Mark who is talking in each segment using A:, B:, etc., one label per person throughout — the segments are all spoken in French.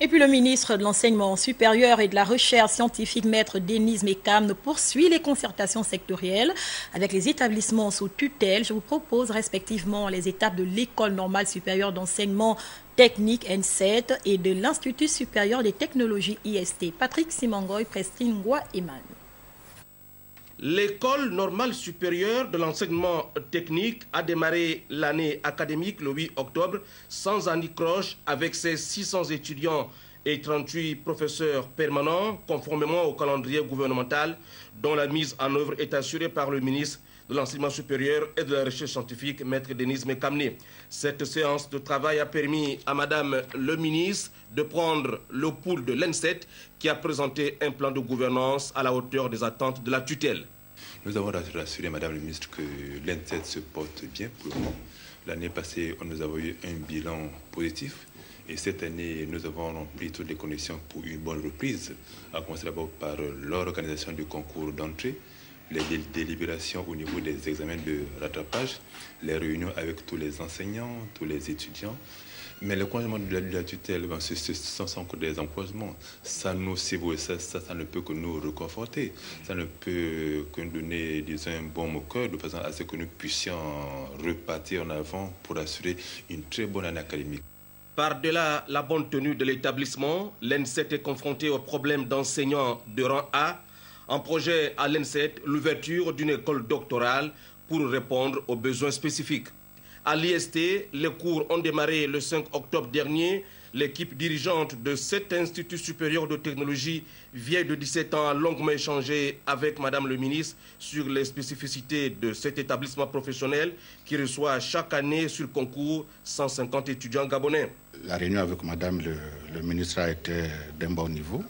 A: Et puis le ministre de l'Enseignement supérieur et de la Recherche scientifique, Maître Denise Mekam, poursuit les concertations sectorielles avec les établissements sous tutelle. Je vous propose respectivement les étapes de l'École normale supérieure d'enseignement technique N7 et de l'Institut supérieur des technologies IST. Patrick Simangoy, Prestine Ngoua et Man.
B: L'école normale supérieure de l'enseignement technique a démarré l'année académique le 8 octobre sans anicroche avec ses 600 étudiants et 38 professeurs permanents conformément au calendrier gouvernemental dont la mise en œuvre est assurée par le ministre de l'Enseignement supérieur et de la Recherche scientifique, Maître Denise Mekam. Cette séance de travail a permis à Madame le ministre de prendre le pouls de l'N7 qui a présenté un plan de gouvernance à la hauteur des attentes de la tutelle.
C: Nous avons rassuré Madame le ministre que l'N7 se porte bien pour le moment. L'année passée, nous avons eu un bilan positif. Et cette année, nous avons rempli toutes les conditions pour une bonne reprise, à commencer d'abord par l'organisation du concours d'entrée, les délibérations au niveau des examens de rattrapage, les réunions avec tous les enseignants, tous les étudiants. Mais le congément de la tutelle, ce sont que des encouragements. Ça ne peut que nous reconforter. Ça ne peut que nous donner, disons, un bon cœur de façon à ce que nous puissions repartir en avant pour assurer une très bonne année académique.
B: Par-delà la bonne tenue de l'établissement, l'N7 est confronté au problème d'enseignants de rang A. En projet à l'N7, l'ouverture d'une école doctorale pour répondre aux besoins spécifiques. À l'IST, les cours ont démarré le 5 octobre dernier. L'équipe dirigeante de cet institut supérieur de technologie, vieille de 17 ans, a longuement échangé avec Madame le ministre sur les spécificités de cet établissement professionnel qui reçoit chaque année sur concours 150 étudiants gabonais.
D: La réunion avec Madame le ministre a été d'un bon niveau.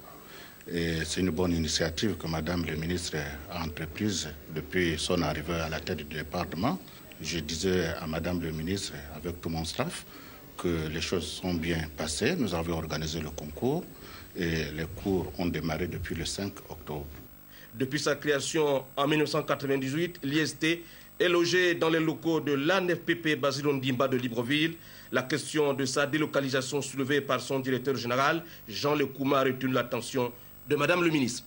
D: Et c'est une bonne initiative que Madame le ministre a entreprise depuis son arrivée à la tête du département. Je disais à Madame le ministre, avec tout mon staff, que les choses sont bien passées. Nous avons organisé le concours et les cours ont démarré depuis le 5 octobre.
B: Depuis sa création en 1998, l'IST est logé dans les locaux de l'ANFPP Basil Ondimba de Libreville. La question de sa délocalisation soulevée par son directeur général, Jean Lecouma, a retenu l'attention de Madame le ministre.